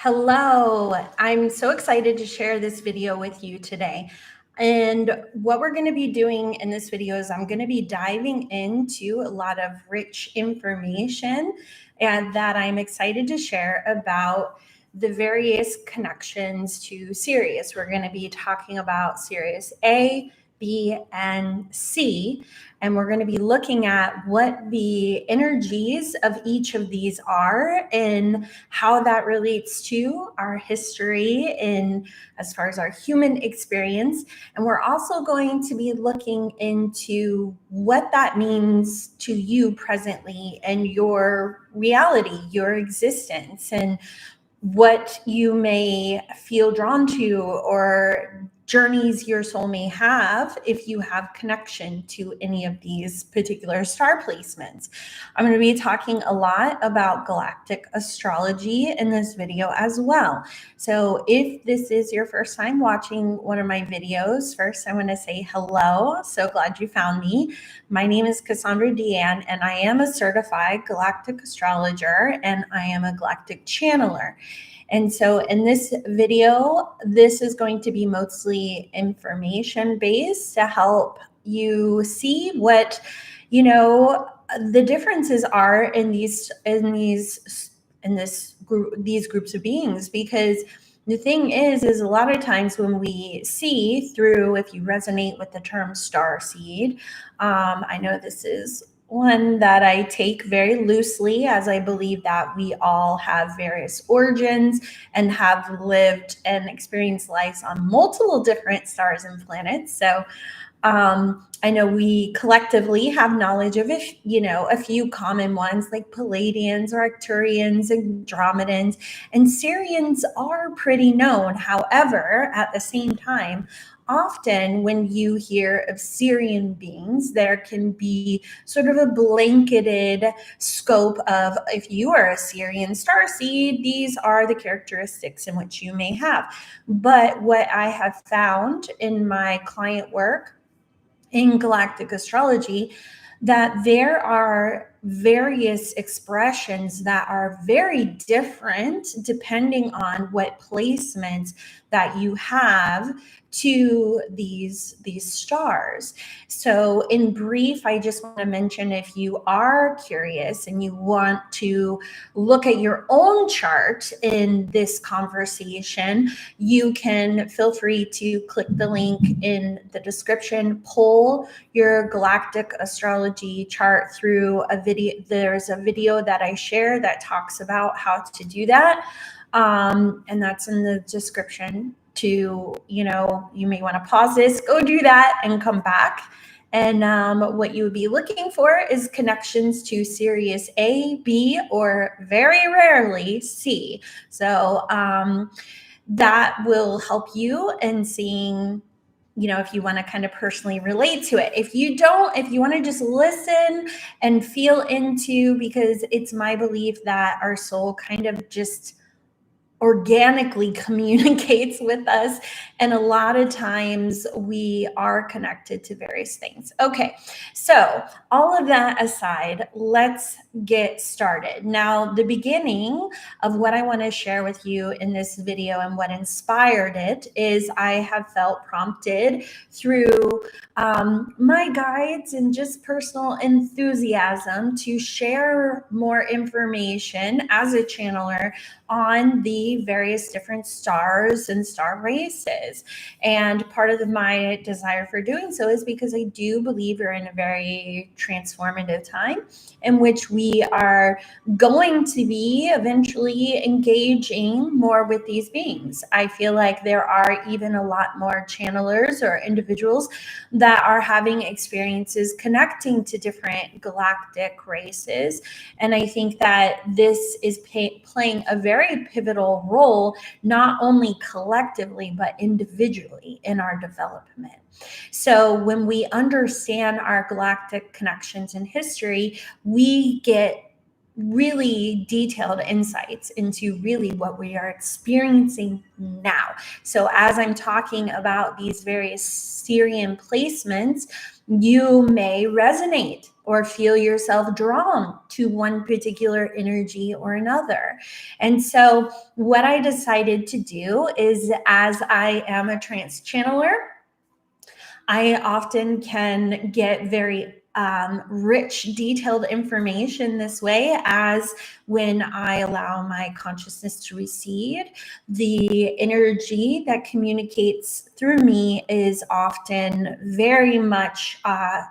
Hello, I'm so excited to share this video with you today. And what we're going to be doing in this video is I'm going to be diving into a lot of rich information and that I'm excited to share about the various connections to Sirius. We're going to be talking about Sirius A, B, and C. And we're going to be looking at what the energies of each of these are and how that relates to our history in as far as our human experience. And we're also going to be looking into what that means to you presently and your reality, your existence, and what you may feel drawn to or journeys your soul may have if you have connection to any of these particular star placements. I'm going to be talking a lot about galactic astrology in this video as well. So if this is your first time watching one of my videos, first I want to say hello. So glad you found me. My name is Cassandra Deanne, and I am a certified galactic astrologer, and I am a galactic channeler. And so in this video, this is going to be mostly information based to help you see what, the differences are in these groups of beings. Because the thing is a lot of times when we see through, if you resonate with the term starseed, I know this is one that I take very loosely, as I believe that we all have various origins and have lived and experienced lives on multiple different stars and planets. So I know we collectively have knowledge of, a few common ones like Palladians, Arcturians, Andromedans, and Sirians are pretty known. However, at the same time, often when you hear of Sirian beings, there can be sort of a blanketed scope of, if you are a Sirian starseed, these are the characteristics in which you may have. But what I have found in my client work in galactic astrology, that there are various expressions that are very different depending on what placements that you have to these stars. So in brief, I just want to mention, if you are curious and you want to look at your own chart in this conversation, you can feel free to click the link in the description, pull your galactic astrology chart through a video. There's a video that I share that talks about how to do that. And that's in the description to, you may want to pause this, go do that, and come back. And what you would be looking for is connections to Sirius A, B, or very rarely C. So that will help you in seeing, if you want to kind of personally relate to it. If you don't, if you want to just listen and feel into, because it's my belief that our soul kind of just organically communicates with us, and a lot of times we are connected to various things. Okay, so all of that aside, let's get started. Now, the beginning of what I want to share with you in this video and what inspired it is I have felt prompted through my guides and just personal enthusiasm to share more information as a channeler on the various different stars and star races. And part of my desire for doing so is because I do believe we're in a very transformative time in which we are going to be eventually engaging more with these beings. I feel like there are even a lot more channelers or individuals that are having experiences connecting to different galactic races. And I think that this is playing a very pivotal role, not only collectively, but individually in our development. So when we understand our galactic connections in history, we get really detailed insights into really what we are experiencing now. So as I'm talking about these various Sirian placements, you may resonate or feel yourself drawn to one particular energy or another. And so what I decided to do is, as I am a trance channeler, I often can get very rich, detailed information this way, as when I allow my consciousness to recede, the energy that communicates through me is often very much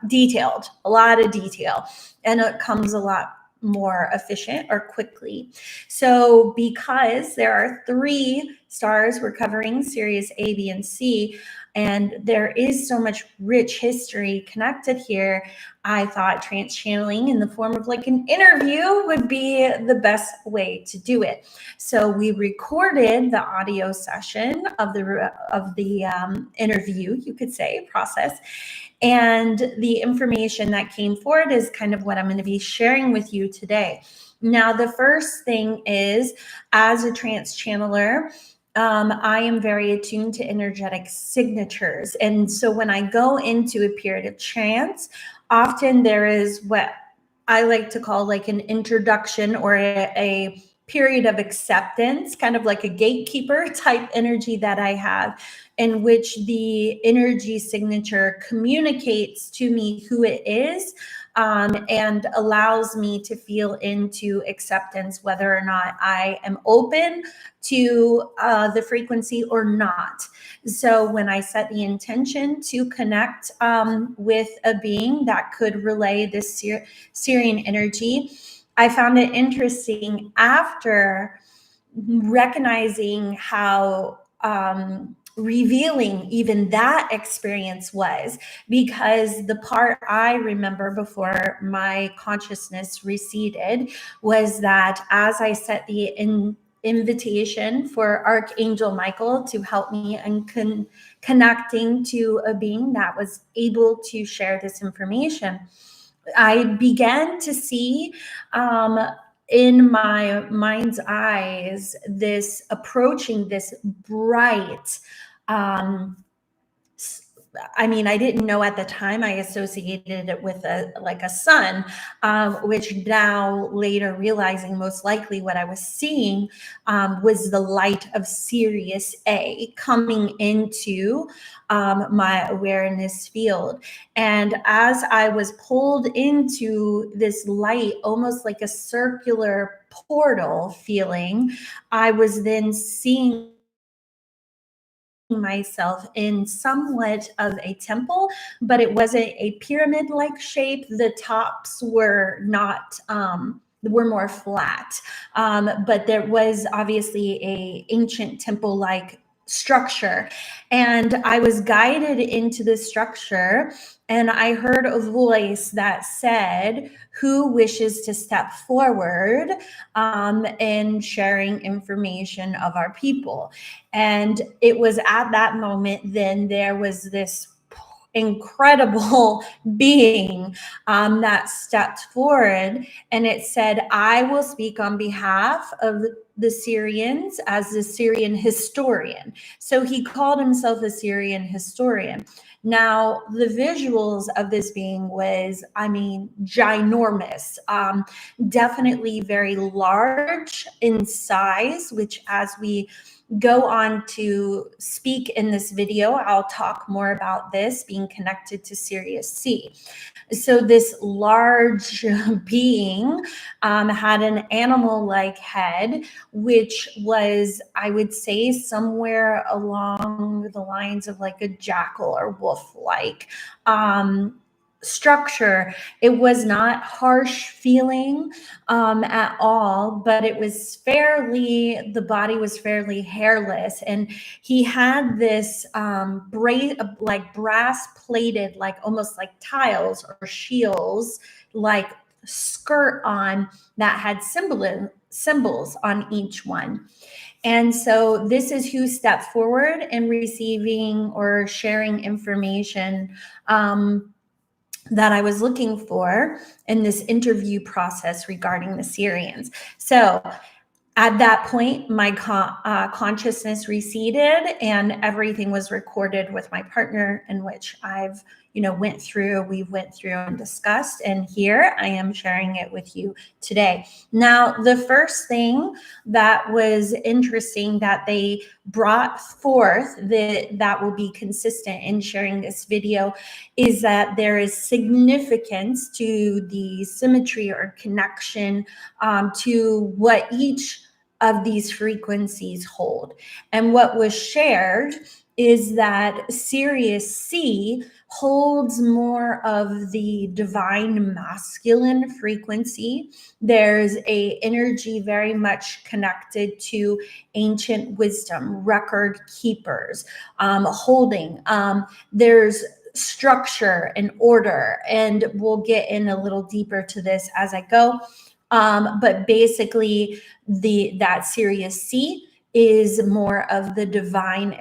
detailed, a lot of detail, and it comes a lot more efficient or quickly. So because there are 3 stars we're covering, Sirius A, B, and C, and there is so much rich history connected here, I thought trance channeling in the form of like an interview would be the best way to do it. So we recorded the audio session of the interview, you could say, process. And the information that came forward is kind of what I'm going to be sharing with you today. Now, the first thing is, as a trance channeler, I am very attuned to energetic signatures. And so when I go into a period of trance, often there is what I like to call like an introduction or a period of acceptance, kind of like a gatekeeper type energy that I have, in which the energy signature communicates to me who it is, and allows me to feel into acceptance whether or not I am open to the frequency or not. So when I set the intention to connect with a being that could relay this Sirian energy, I found it interesting after recognizing how revealing even that experience was, because the part I remember before my consciousness receded was that as I set the invitation for Archangel Michael to help me in connecting to a being that was able to share this information, I began to see in my mind's eyes this approaching this bright, I mean, I didn't know at the time. I associated it with a sun, which now later realizing most likely what I was seeing was the light of Sirius A coming into my awareness field. And as I was pulled into this light, almost like a circular portal feeling, I was then seeing myself in somewhat of a temple, but it wasn't a pyramid-like shape. The tops were not were more flat, but there was obviously a ancient temple-like structure, and I was guided into this structure, and I heard a voice that said, "Who wishes to step forward in sharing information of our people?" And it was at that moment, then there was this incredible being that stepped forward, and it said, "I will speak on behalf of the Sirians as the Sirian Historian." So he called himself a Sirian Historian. Now, the visuals of this being was, I mean, ginormous, definitely very large in size, which as we go on to speak in this video, I'll talk more about this being connected to Sirius C. So this large being had an animal-like head, which was, I would say, somewhere along the lines of like a jackal or wolf-like structure. It was not harsh feeling at all, but it was the body was fairly hairless, and he had this like brass plated, like almost like tiles or shields, like skirt on that had symbols on each one. And so this is who stepped forward in receiving or sharing information that I was looking for in this interview process regarding the Sirians. So at that point, my consciousness receded and everything was recorded with my partner, in which I've, went through and discussed, and here I am sharing it with you today. Now, the first thing that was interesting that they brought forth that will be consistent in sharing this video is that there is significance to the symmetry or connection to what each of these frequencies hold. And what was shared is that Sirius C holds more of the divine masculine frequency. There's a energy very much connected to ancient wisdom, record keepers, holding. There's structure and order, and we'll get in a little deeper to this as I go. But basically, that Sirius C is more of the divine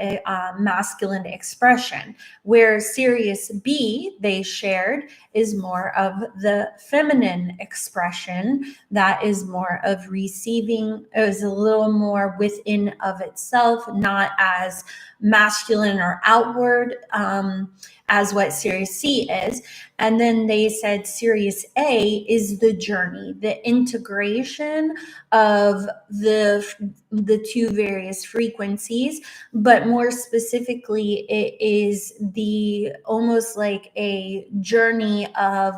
masculine expression, where Sirius B, they shared, is more of the feminine expression that is more of receiving, is a little more within of itself, not as masculine or outward as what Sirius C is. And then they said Sirius A is the journey, the integration of the two various frequencies, but more specifically, it is the almost like a journey of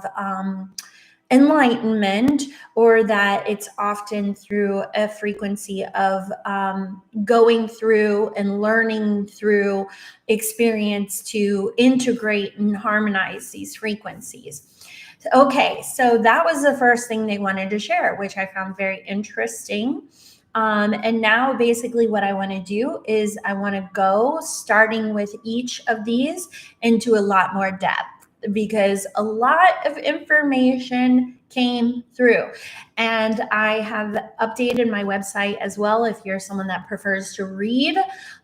enlightenment, or that it's often through a frequency of going through and learning through experience to integrate and harmonize these frequencies. Okay, so that was the first thing they wanted to share, which I found very interesting. And now basically what I want to do is I want to go starting with each of these into a lot more depth, because a lot of information came through, and I have updated my website as well. If you're someone that prefers to read,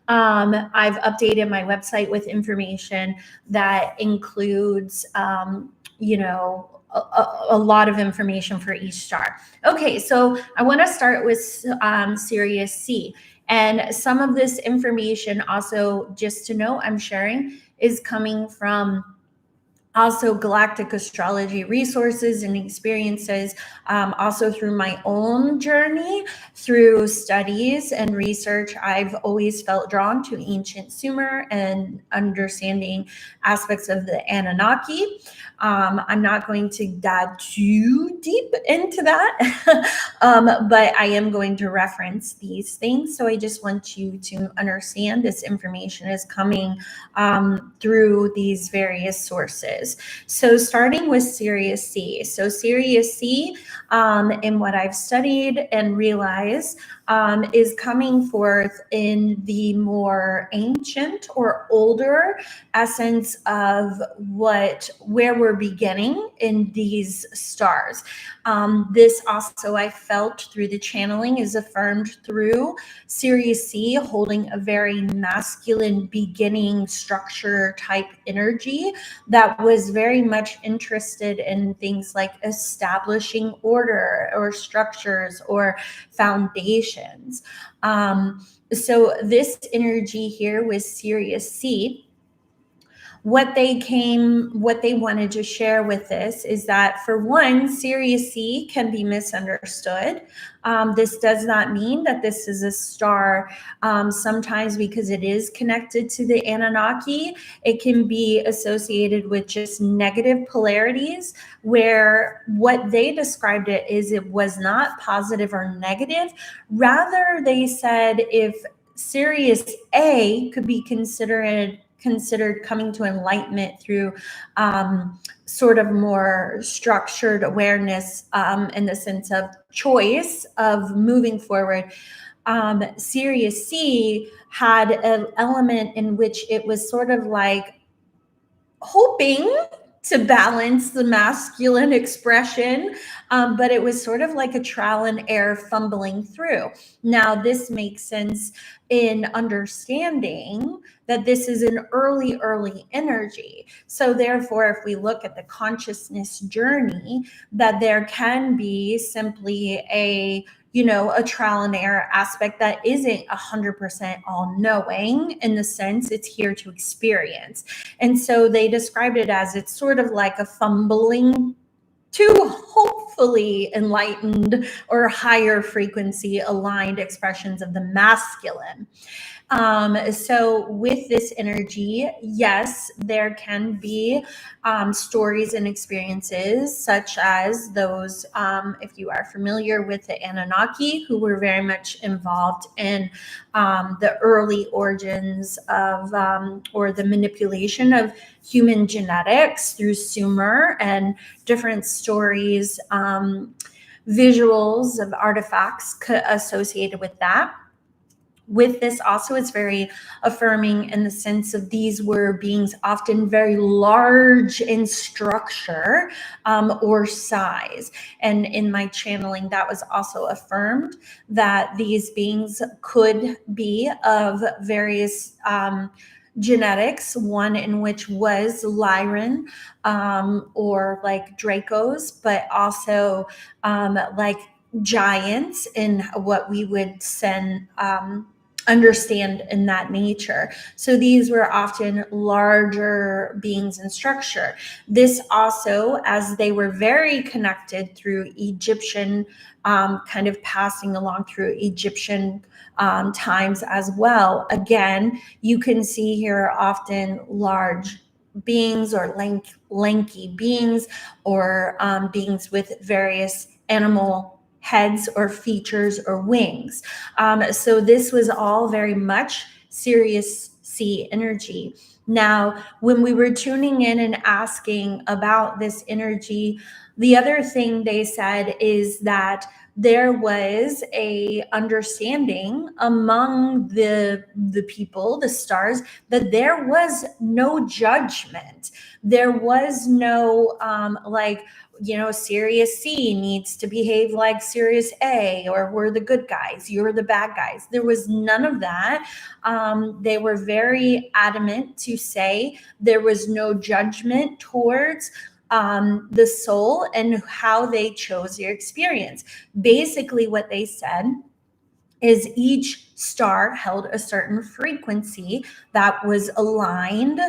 I've updated my website with information that includes, a lot of information for each star. Okay, so I want to start with Sirius C. And some of this information also, just to know, I'm sharing is coming from also Galactic Astrology resources and experiences, also through my own journey, through studies and research. I've always felt drawn to ancient Sumer and understanding aspects of the Anunnaki. I'm not going to dive too deep into that, but I am going to reference these things. So I just want you to understand this information is coming through these various sources. So starting with Sirius C. So Sirius C, in what I've studied and realized, is coming forth in the more ancient or older essence of where we're beginning in these stars. This also I felt through the channeling is affirmed through Sirius C holding a very masculine beginning structure type energy that was very much interested in things like establishing order or structures or foundations. So this energy here with Sirius C, what they wanted to share with this is that, for one, Sirius C can be misunderstood. This does not mean that this is a star. Sometimes, because it is connected to the Anunnaki, it can be associated with just negative polarities, where what they described it is it was not positive or negative. Rather, they said if Sirius A could be considered coming to enlightenment through sort of more structured awareness in the sense of choice of moving forward. Sirius C had an element in which it was sort of like hoping to balance the masculine expression, but it was sort of like a trial and error fumbling through. Now, this makes sense in understanding that this is an early energy. So therefore, if we look at the consciousness journey, that there can be simply a a trial and error aspect that isn't 100% all knowing, in the sense it's here to experience. And so they described it as it's sort of like a fumbling to hopefully enlightened or higher frequency aligned expressions of the masculine. So with this energy, yes, there can be stories and experiences such as those, if you are familiar with the Anunnaki, who were very much involved in the early origins of or the manipulation of human genetics through Sumer, and different stories, visuals of artifacts associated with that. With this also, it's very affirming in the sense of these were beings often very large in structure or size. And in my channeling, that was also affirmed, that these beings could be of various genetics, one in which was Lyran, or like Dracos, but also like giants in what we would understand in that nature. So these were often larger beings in structure. This also, as they were very connected through Egyptian, kind of passing along through Egyptian times as well. Again, you can see here often large beings or lanky beings, or beings with various animal heads or features or wings. So this was all very much Sirius C energy. Now, when we were tuning in and asking about this energy, the other thing they said is that there was a understanding among the people, the stars, that there was no judgment. There was no Sirius C needs to behave like Sirius A, or we're the good guys, you're the bad guys. There was none of that. They were very adamant to say there was no judgment towards the soul and how they chose your experience. Basically, what they said is each star held a certain frequency that was aligned,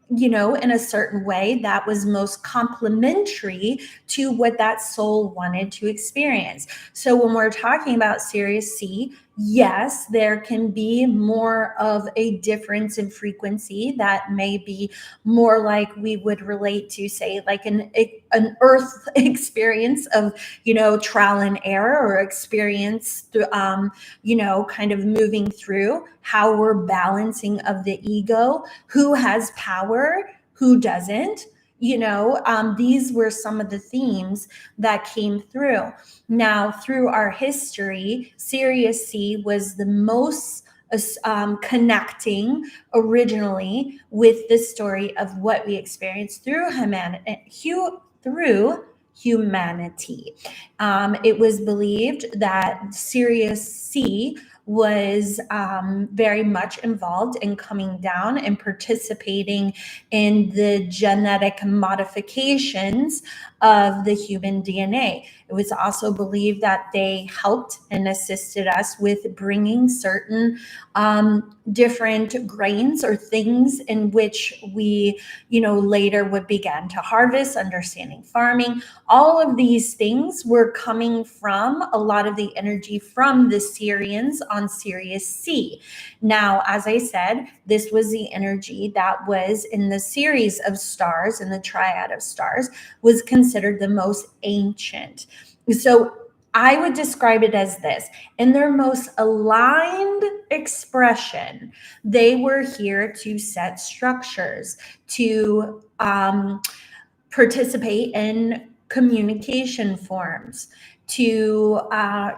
in a certain way that was most complementary to what that soul wanted to experience. So when we're talking about Sirius C, yes, there can be more of a difference in frequency that may be more like we would relate to, say, like an earth experience of, trial and error, or experience through, kind of moving through how we're balancing of the ego, who has power, who doesn't. These were some of the themes that came through. Now, through our history, Sirius C was the most connecting originally with the story of what we experienced through humanity. It was believed that Sirius C was very much involved in coming down and participating in the genetic modifications of the human DNA. It was also believed that they helped and assisted us with bringing certain different grains or things in which we, later would begin to harvest, understanding farming. All of these things were coming from a lot of the energy from the Sirians on Sirius C. Now, as I said, this was the energy that was in the series of stars, in the triad of stars, was considered the most ancient. So I would describe it as this: in their most aligned expression, they were here to set structures, to participate in communication forms, to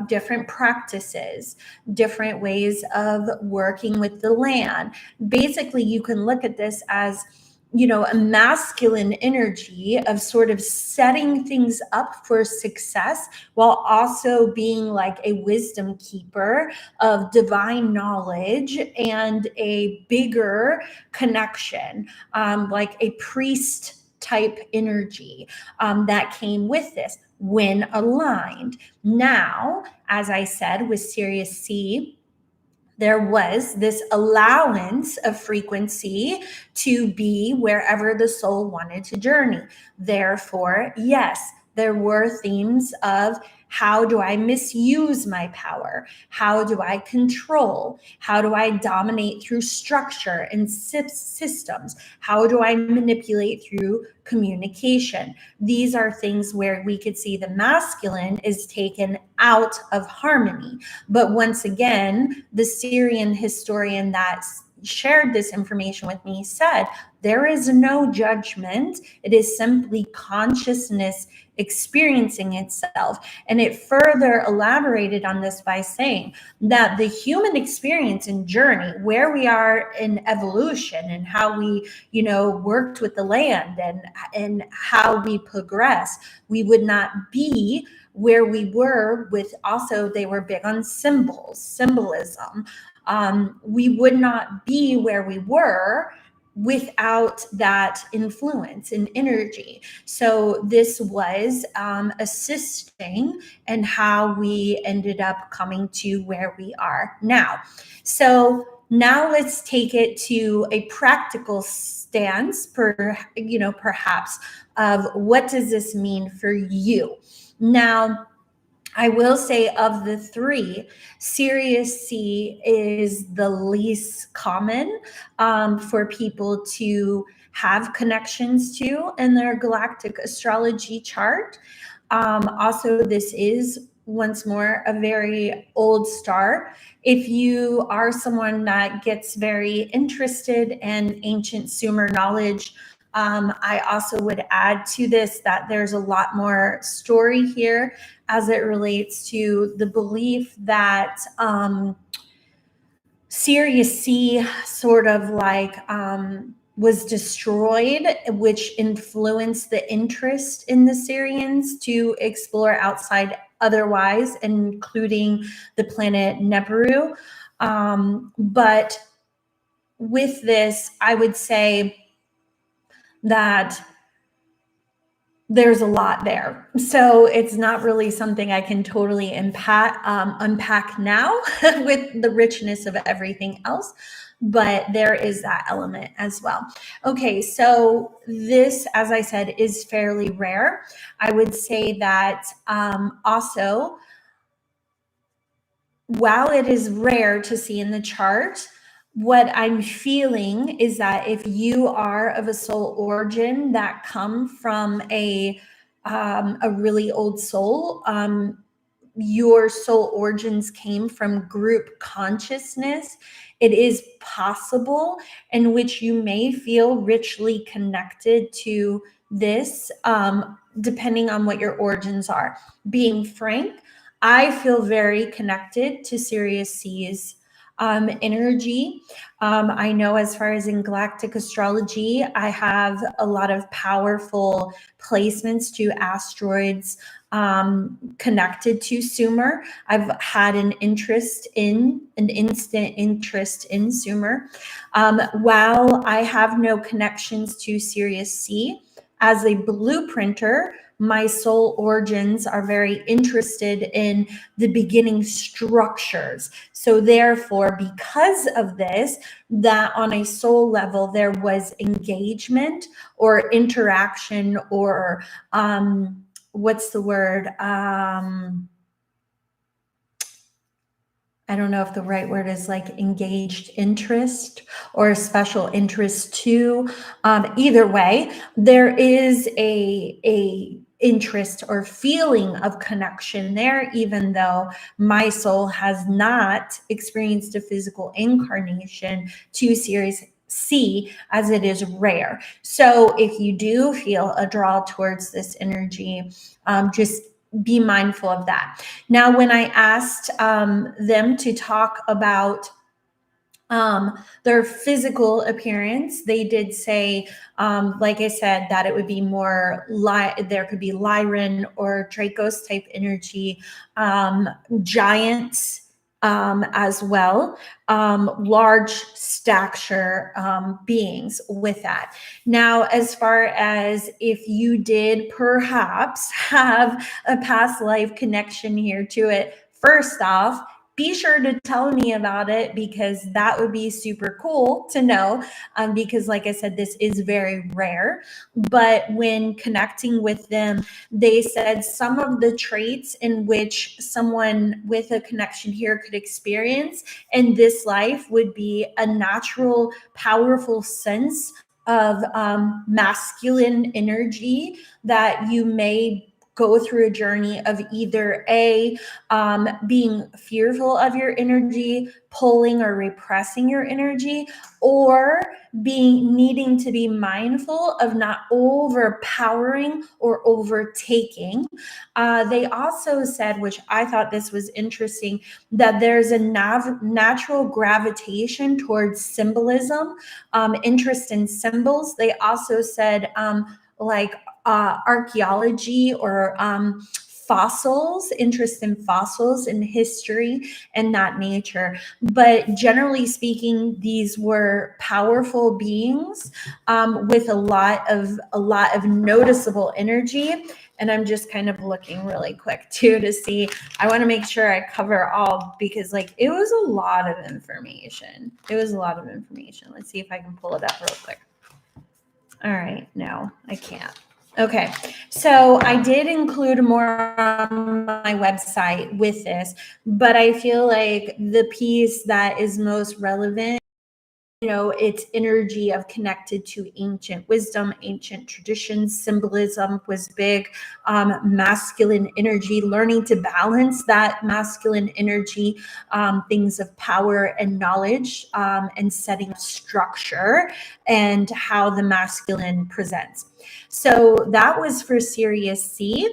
different practices, different ways of working with the land. Basically, you can look at this as, a masculine energy of sort of setting things up for success, while also being like a wisdom keeper of divine knowledge and a bigger connection, like a priest type energy that came with this. when aligned. Now, as I said, with Sirius C, there was this allowance of frequency to be wherever the soul wanted to journey. Therefore, yes, there were themes of how do I misuse my power? How do I control? How do I dominate through structure and systems? How do I manipulate through communication? These are things where we could see the masculine is taken out of harmony. But once again, the Sirian historian that shared this information with me said, there is no judgment. It is simply consciousness experiencing itself. And it further elaborated on this by saying that the human experience and journey, where we are in evolution and how we, worked with the land and how we progress, we would not be where we were with, also they were big on symbolism. We would not be where we were without that influence and energy. So this was assisting in how we ended up coming to where we are now. So now let's take it to a practical stance, perhaps of what does this mean for you? Now, I will say of the three, Sirius C is the least common for people to have connections to in their galactic astrology chart. Also, this is once more a very old star. If you are someone that gets very interested in ancient Sumer knowledge, I also would add to this that there's a lot more story here as it relates to the belief that Sirius C sort of like was destroyed, which influenced the interest in the Sirians to explore outside otherwise, including the planet Nibiru. But with this, I would say that there's a lot there. So it's not really something I can totally unpack now with the richness of everything else, but there is that element as well. Okay, so this, as I said, is fairly rare. I would say that also, while it is rare to see in the chart, what I'm feeling is that if you are of a soul origin that come from a really old soul, your soul origins came from group consciousness, it is possible in which you may feel richly connected to this, depending on what your origins are. Being frank, I feel very connected to Sirius C's energy. I know as far as in galactic astrology, I have a lot of powerful placements to asteroids connected to Sumer. I've had an instant interest in Sumer. While I have no connections to Sirius C, as a blueprinter, my soul origins are very interested in the beginning structures. So therefore, because of this, that on a soul level, there was engagement or interaction or what's the word? I don't know if the right word is like engaged interest or special interest too. Either way, there is a interest or feeling of connection there, even though my soul has not experienced a physical incarnation to Sirius C, as it is rare. So if you do feel a draw towards this energy, just be mindful of that. Now, when I asked them to talk about their physical appearance, they did say, like I said, that it would be more there could be Lyran or Dracos type energy, giants as well, large stature beings with that. Now, as far as if you did perhaps have a past life connection here to it, first off, be sure to tell me about it, because that would be super cool to know, because like I said, this is very rare. But when connecting with them, they said some of the traits in which someone with a connection here could experience in this life would be a natural, powerful sense of masculine energy, that you may go through a journey of either being fearful of your energy, pulling or repressing your energy, or needing to be mindful of not overpowering or overtaking. They also said, which I thought this was interesting, that there's a natural gravitation towards symbolism, interest in symbols. They also said archaeology or fossils, interest in fossils and history and that nature. But generally speaking, these were powerful beings with a lot of noticeable energy. And I'm just kind of looking really quick too to see. I want to make sure I cover all, because it was a lot of information. Let's see if I can pull it up real quick. All right, no, I can't. Okay, so I did include more on my website with this, but I feel like the piece that is most relevant, its energy of connected to ancient wisdom, ancient traditions, symbolism was big, masculine energy, learning to balance that masculine energy, things of power and knowledge, and setting structure, and how the masculine presents. So that was for Sirius C.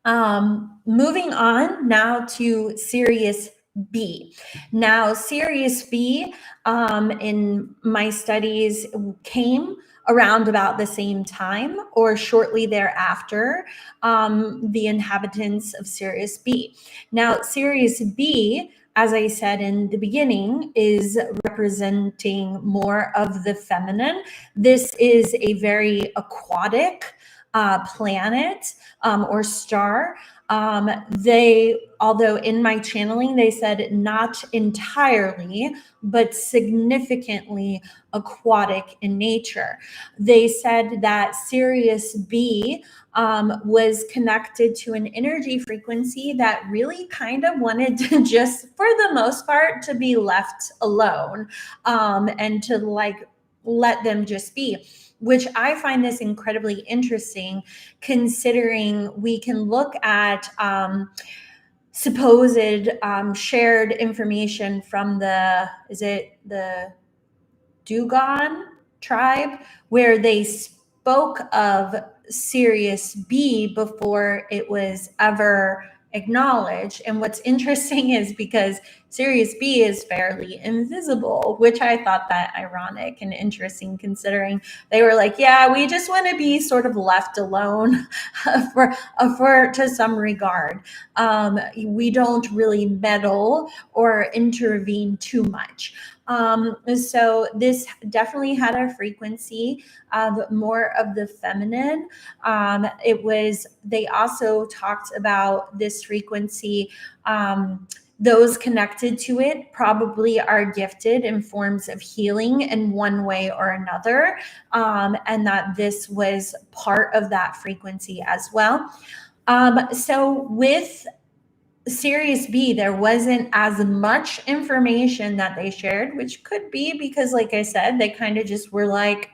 Moving on now to Sirius B. Now, Sirius B, in my studies, came around about the same time or shortly thereafter, the inhabitants of Sirius B. Now, Sirius B, as I said in the beginning, is representing more of the feminine. This is a very aquatic planet or star. Although in my channeling, they said not entirely, but significantly aquatic in nature. They said that Sirius B was connected to an energy frequency that really kind of wanted to just, for the most part, to be left alone, and to let them just be, which I find this incredibly interesting, considering we can look at supposed shared information from the Dugon tribe, where they spoke of Sirius B before it was ever acknowledged. And what's interesting is because Sirius B is fairly invisible, which I thought that ironic and interesting, considering they were like, yeah, we just want to be sort of left alone for to some regard. We don't really meddle or intervene too much. So this definitely had a frequency of more of the feminine. They also talked about this frequency. Those connected to it probably are gifted in forms of healing in one way or another, and that this was part of that frequency as well. So with Sirius B, there wasn't as much information that they shared, which could be because, like I said, they kind of just were like,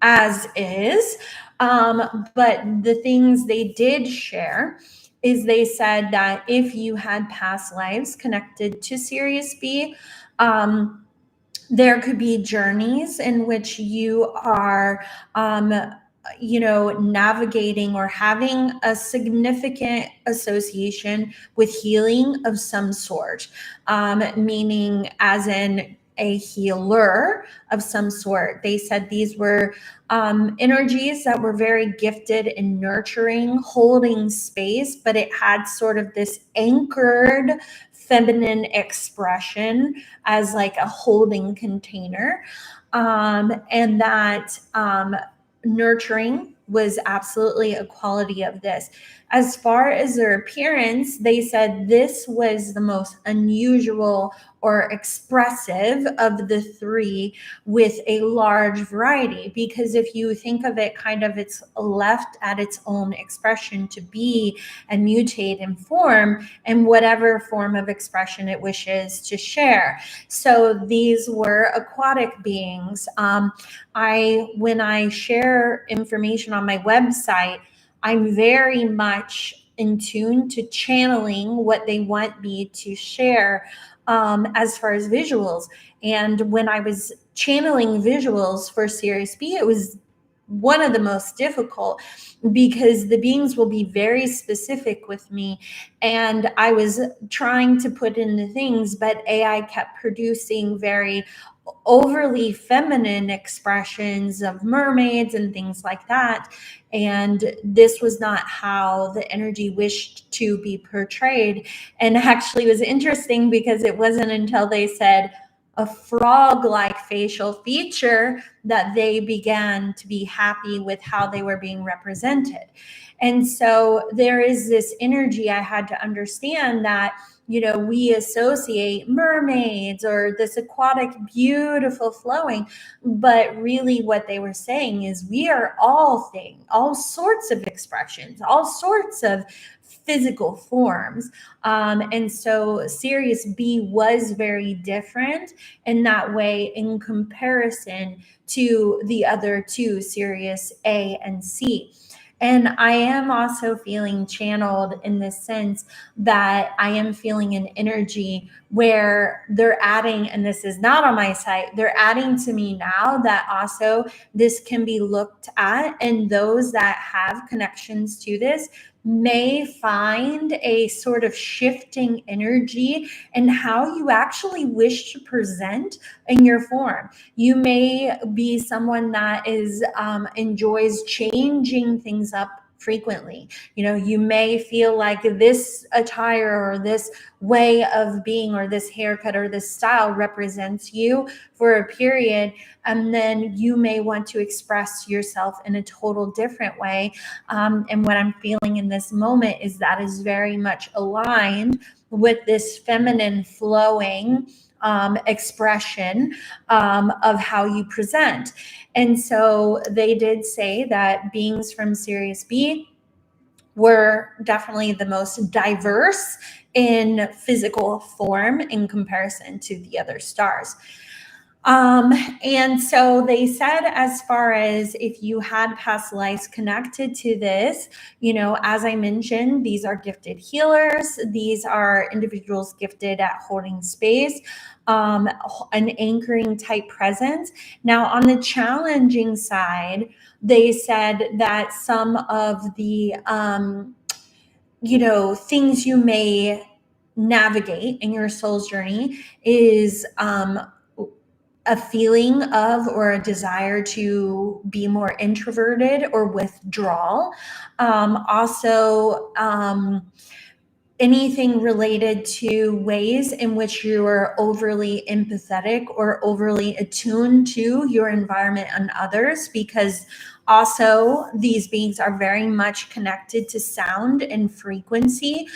as is. But the things they did share is they said that if you had past lives connected to Sirius B, there could be journeys in which you are navigating or having a significant association with healing of some sort, meaning as in a healer of some sort. They said these were energies that were very gifted in nurturing, holding space, but it had sort of this anchored feminine expression as like a holding container, and that nurturing was absolutely a quality of this. As far as their appearance, they said this was the most unusual or expressive of the three, with a large variety, because if you think of it, kind of it's left at its own expression to be and mutate and form in whatever form of expression it wishes to share. So these were aquatic beings. When I share information on my website, I'm very much in tune to channeling what they want me to share, as far as visuals. And when I was channeling visuals for Sirius B, it was one of the most difficult, because the beings will be very specific with me, and I was trying to put in the things, but AI kept producing very overly feminine expressions of mermaids and things like that, and this was not how the energy wished to be portrayed. And actually it was interesting, because it wasn't until they said a frog-like facial feature that they began to be happy with how they were being represented. And so there is this energy I had to understand, that we associate mermaids or this aquatic, beautiful flowing, but really what they were saying is we are all things, all sorts of expressions, all sorts of physical forms. And so Sirius B was very different in that way in comparison to the other two, Sirius A and C. And I am also feeling channeled in this sense that I am feeling an energy where they're adding, and this is not on my site, they're adding to me now that also this can be looked at, and those that have connections to this may find a sort of shifting energy in how you actually wish to present in your form. You may be someone that is enjoys changing things up frequently. You may feel like this attire or this way of being or this haircut or this style represents you for a period, and then you may want to express yourself in a total different way. And what I'm feeling in this moment is that is very much aligned with this feminine flowing expression of how you present. And so they did say that beings from Sirius B were definitely the most diverse in physical form in comparison to the other stars. And so they said, as far as if you had past lives connected to this, as I mentioned, these are gifted healers. These are individuals gifted at holding space, an anchoring type presence. Now, on the challenging side, they said that some of the, things you may navigate in your soul's journey is, a feeling of or a desire to be more introverted or withdrawal. Also, anything related to ways in which you are overly empathetic or overly attuned to your environment and others, because also these beings are very much connected to sound and frequency.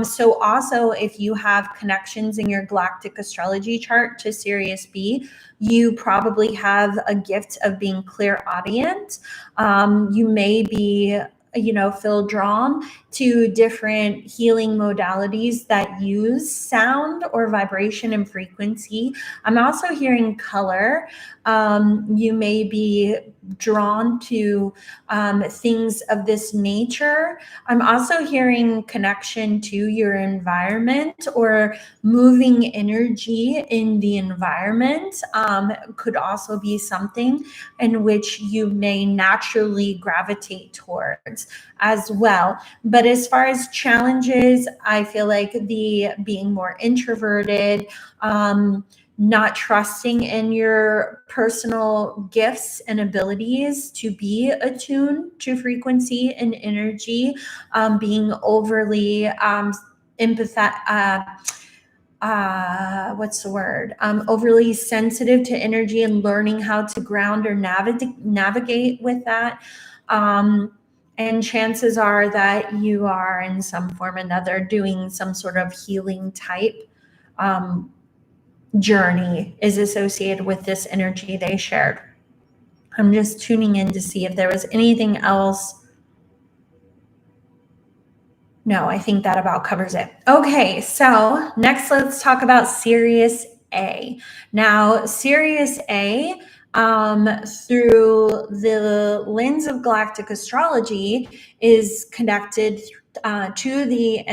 So also, if you have connections in your galactic astrology chart to Sirius B, you probably have a gift of being clairaudient. You may be feel drawn to different healing modalities that use sound or vibration and frequency. I'm also hearing color. You may be drawn to things of this nature. I'm also hearing connection to your environment or moving energy in the environment. Could also be something in which you may naturally gravitate towards as well. But as far as challenges, I feel like the being more introverted, not trusting in your personal gifts and abilities to be attuned to frequency and energy, being overly empathetic, what's the word? Overly sensitive to energy and learning how to ground or navigate with that. And chances are that you are in some form or another doing some sort of healing type journey is associated with this energy they shared. I'm just tuning in to see if there was anything else. No, I think that about covers it. Okay, so next let's talk about Sirius A. Now, Sirius A, through the lens of galactic astrology, is connected to the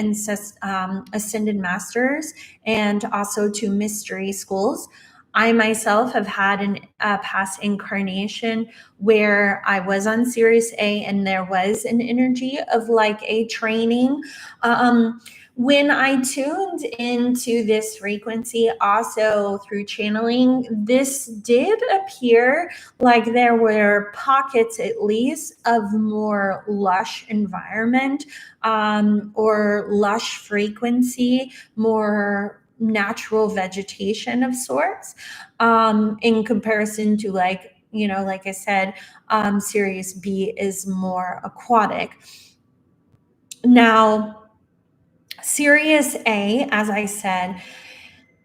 ascended masters and also to mystery schools. I myself have had a past incarnation where I was on Sirius A and there was an energy of like a training. When I tuned into this frequency, also through channeling, this did appear like there were pockets, at least, of more lush environment or lush frequency, more natural vegetation of sorts, in comparison to like, like I said, Sirius B is more aquatic. Now, Sirius A, as I said,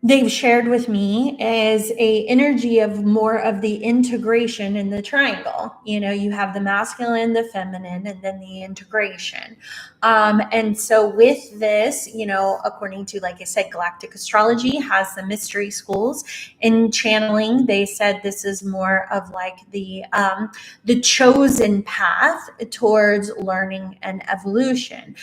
they've shared with me is a energy of more of the integration in the triangle. You have the masculine, the feminine, and then the integration. And so with this, according to, like I said, Galactic Astrology has the mystery schools. In channeling, they said this is more of like the chosen path towards learning and evolution,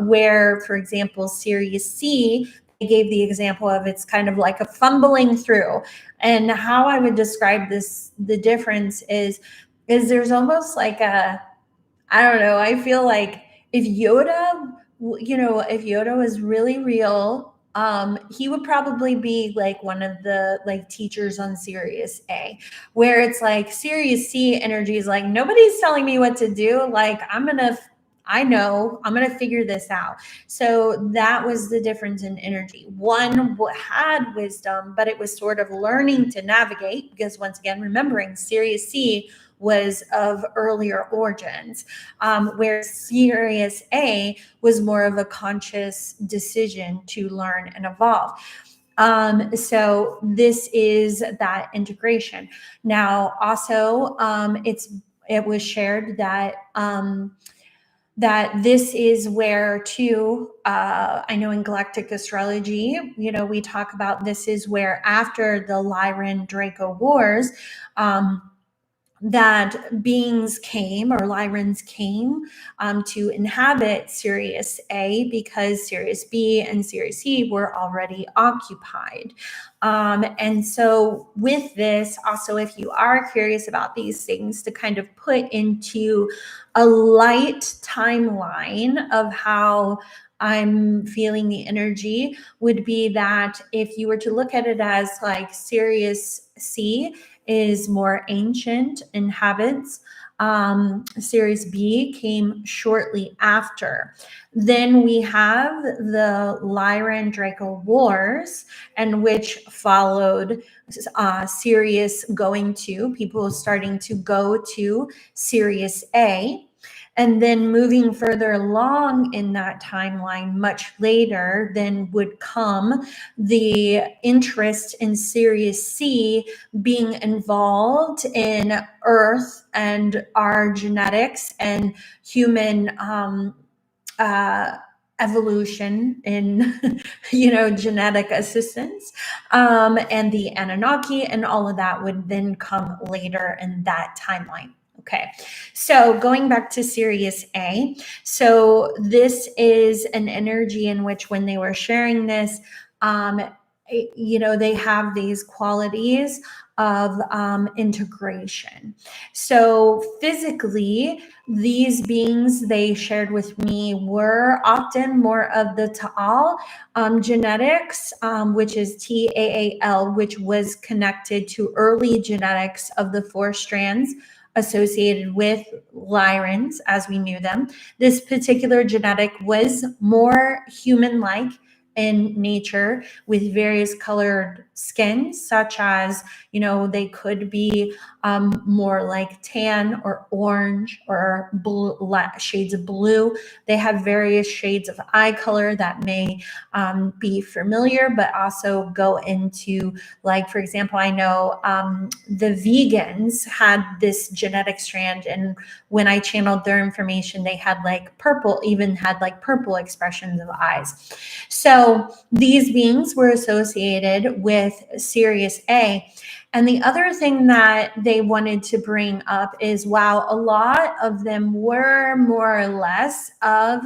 where, for example, Sirius C, gave the example of it's kind of like a fumbling through. And how I would describe this, the difference is there's almost like I don't know, I feel like if Yoda was really real, he would probably be like one of the like teachers on Sirius A, where it's like Sirius C energy is like, nobody's telling me what to do. Like, I'm going to figure this out. So that was the difference in energy. One had wisdom, but it was sort of learning to navigate, because once again, remembering Sirius C was of earlier origins, where Sirius A was more of a conscious decision to learn and evolve. So this is that integration. Now, also, it was shared that that this is where too, I know in Galactic Astrology, we talk about this is where after the Lyran Draco Wars, that beings came, or Lyrans came, to inhabit Sirius A, because Sirius B and Sirius C were already occupied. And so with this, also, if you are curious about these things, to kind of put into a light timeline of how I'm feeling the energy, would be that if you were to look at it as like Sirius C is more ancient in habits, Sirius B came shortly after. Then we have the Lyran Draco Wars, and which followed Sirius going to, people starting to go to Sirius A. And then moving further along in that timeline, much later, then would come the interest in Sirius C being involved in Earth and our genetics and human evolution in genetic assistance, and the Anunnaki, and all of that would then come later in that timeline. Okay, so going back to Sirius A, so this is an energy in which, when they were sharing this, they have these qualities of integration. So physically, these beings they shared with me were often more of the Ta'al genetics, which is TAAL, which was connected to early genetics of the 4 strands associated with Lyrans as we knew them. This particular genetic was more human-like in nature with various colored skins, such as, they could be more like tan or orange or blue, shades of blue. They have various shades of eye color that may be familiar, but also go into, like, for example, I know the vegans had this genetic strand, and when I channeled their information, they had like purple, even had like purple expressions of eyes. So these beings were associated with Sirius A. And the other thing that they wanted to bring up is, while a lot of them were more or less of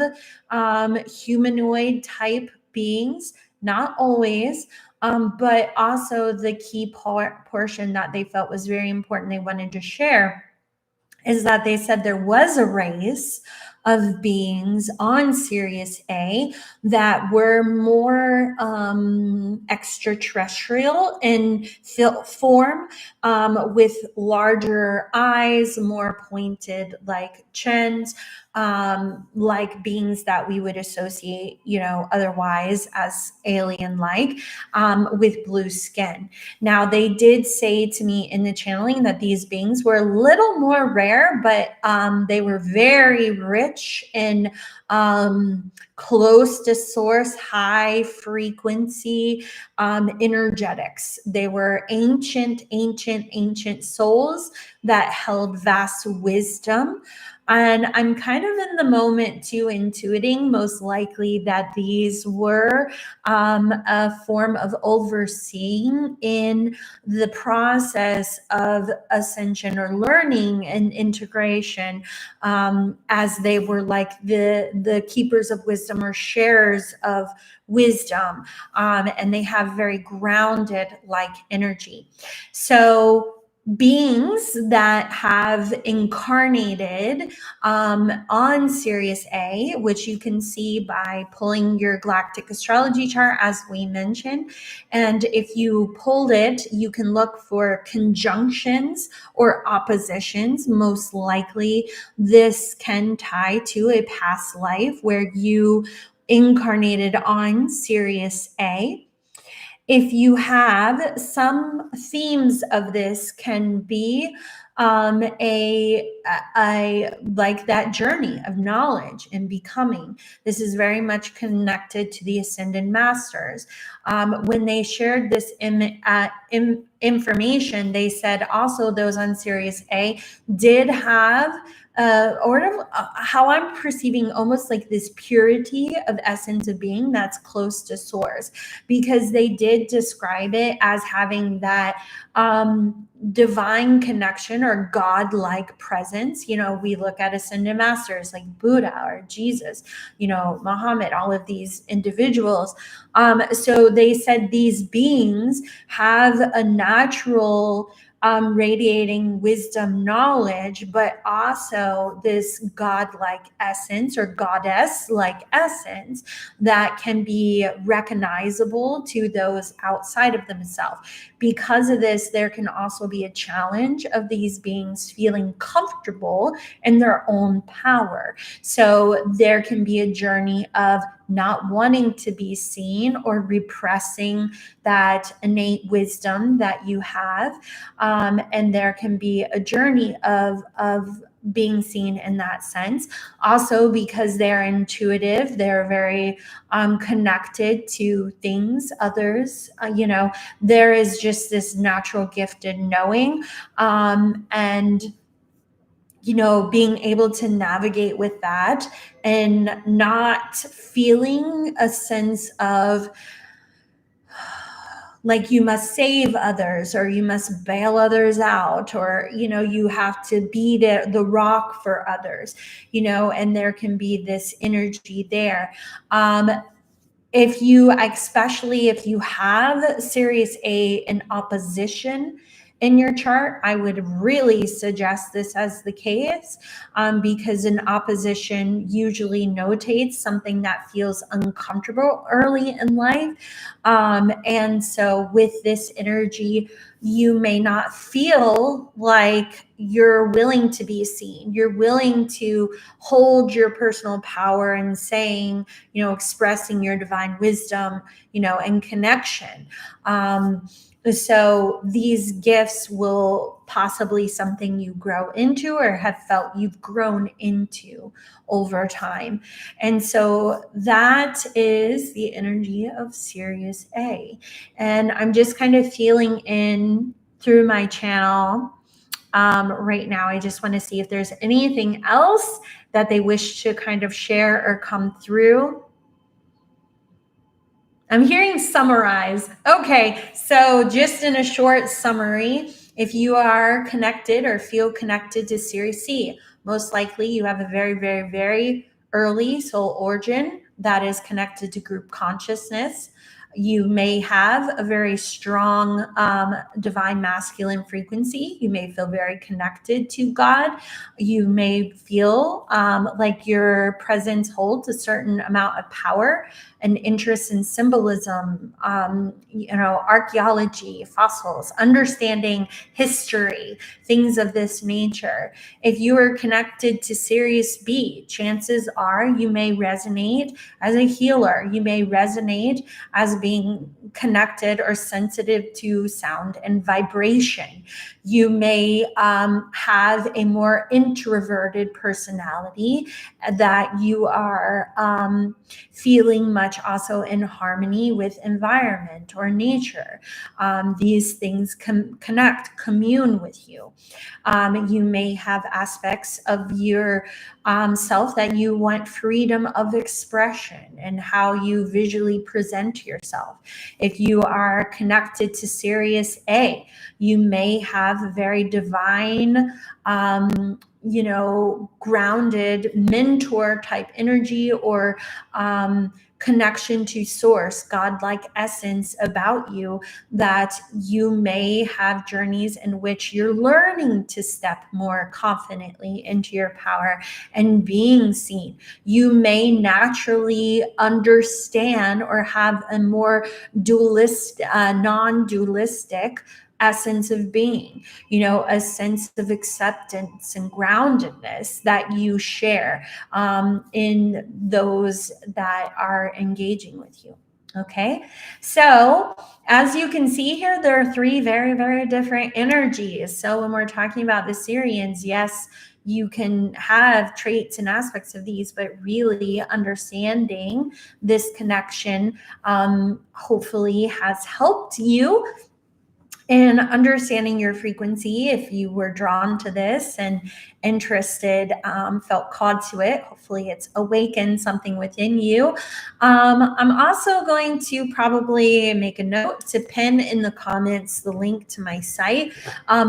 humanoid type beings, not always, but also the key portion that they felt was very important, they wanted to share, is that they said there was a race of beings on Sirius A that were more extraterrestrial in form, with larger eyes, more pointed like chins, like beings that we would associate, otherwise as alien-like, with blue skin. Now, they did say to me in the channeling that these beings were a little more rare, but they were very rich in close to source, high frequency energetics. They were ancient souls that held vast wisdom. And I'm kind of in the moment too, intuiting most likely that these were a form of overseeing in the process of ascension or learning and integration, as they were like the keepers of wisdom or sharers of wisdom, and they have very grounded like energy. So beings that have incarnated on Sirius A, which you can see by pulling your galactic astrology chart, as we mentioned. And if you pulled it, you can look for conjunctions or oppositions. Most likely, this can tie to a past life where you incarnated on Sirius A. If you have some themes of this, can be a like that journey of knowledge and becoming. This is very much connected to the Ascended Masters. When they shared this information, they said also those on Sirius A did have how I'm perceiving almost like this purity of essence of being that's close to source, because they did describe it as having that divine connection or God-like presence. We look at ascended masters like Buddha or Jesus, Muhammad, all of these individuals. So they said these beings have a natural radiating wisdom knowledge, but also this God-like essence or goddess-like essence that can be recognizable to those outside of themselves. Because of this, there can also be a challenge of these beings feeling comfortable in their own power. So there can be a journey of not wanting to be seen or repressing that innate wisdom that you have. And there can be a journey of being seen in that sense. Also, because they're intuitive, they're very connected to things, others, there is just this natural gifted knowing, and being able to navigate with that and not feeling a sense of like you must save others or you must bail others out, or you have to be the rock for others, and there can be this energy there. Especially if you have Sirius A in opposition in your chart, I would really suggest this as the case, because an opposition usually notates something that feels uncomfortable early in life. And so with this energy, you may not feel like you're willing to be seen. You're willing to hold your personal power and saying, expressing your divine wisdom, and connection. So these gifts will possibly something you grow into or have felt you've grown into over time. And so that is the energy of Sirius A. And I'm just kind of feeling in through my channel right now. I just want to see if there's anything else that they wish to kind of share or come through. I'm hearing summarize. Okay, so just in a short summary, if you are connected or feel connected to Sirius C, most likely you have a very, very, very early soul origin that is connected to group consciousness. You may have a very strong divine masculine frequency. You may feel very connected to God. You may feel like your presence holds a certain amount of power, an interest in symbolism, archaeology, fossils, understanding history, things of this nature. If you are connected to Sirius B, chances are you may resonate as a healer. You may resonate as being connected or sensitive to sound and vibration. You may have a more introverted personality that you are feeling much also in harmony with environment or nature. These things commune with you. You may have aspects of your self that you want freedom of expression and how you visually present yourself. If you are connected to Sirius A, you may have a very divine, grounded mentor type energy or connection to source, godlike essence about you, that you may have journeys in which you're learning to step more confidently into your power and being seen. You may naturally understand or have a more non-dualistic essence of being, a sense of acceptance and groundedness that you share in those that are engaging with you. Okay, so as you can see here, there are three very, very different energies. So when we're talking about the Sirians, yes, you can have traits and aspects of these, but really understanding this connection hopefully has helped you in understanding your frequency. If you were drawn to this and interested, felt called to it, hopefully it's awakened something within you. I'm also going to probably make a note to pin in the comments the link to my site.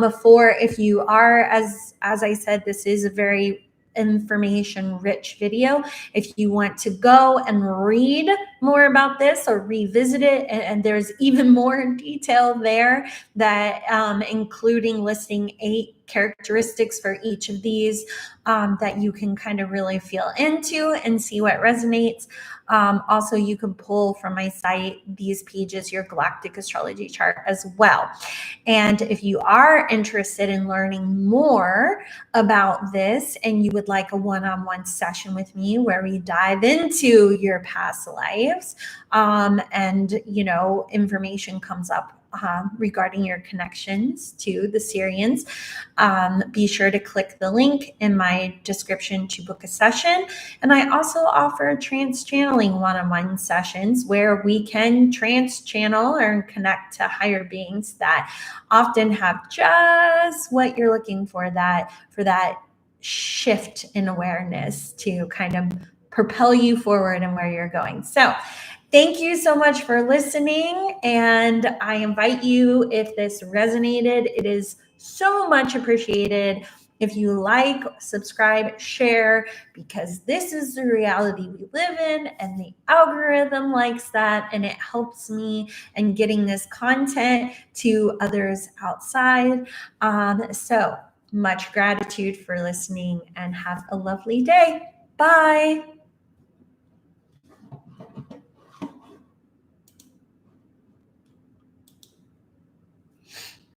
Before, if you are, as I said, this is a very information rich video. If you want to go and read more about this or revisit it, and there's even more detail there, that including listing 8 characteristics for each of these that you can kind of really feel into and see what resonates. Also, you can pull from my site these pages, your Galactic Astrology chart as well. And if you are interested in learning more about this and you would like a one-on-one session with me where we dive into your past lives and, information comes up regarding your connections to the Sirians, be sure to click the link in my description to book a session. And I also offer trance channeling one-on-one sessions where we can trance channel or connect to higher beings that often have just what you're looking for, that shift in awareness to kind of propel you forward and where you're going. So thank you so much for listening. And I invite you, if this resonated, it is so much appreciated If you like, subscribe, share, because this is the reality we live in, and the algorithm likes that, and it helps me in getting this content to others outside. So much gratitude for listening, and have a lovely day. Bye.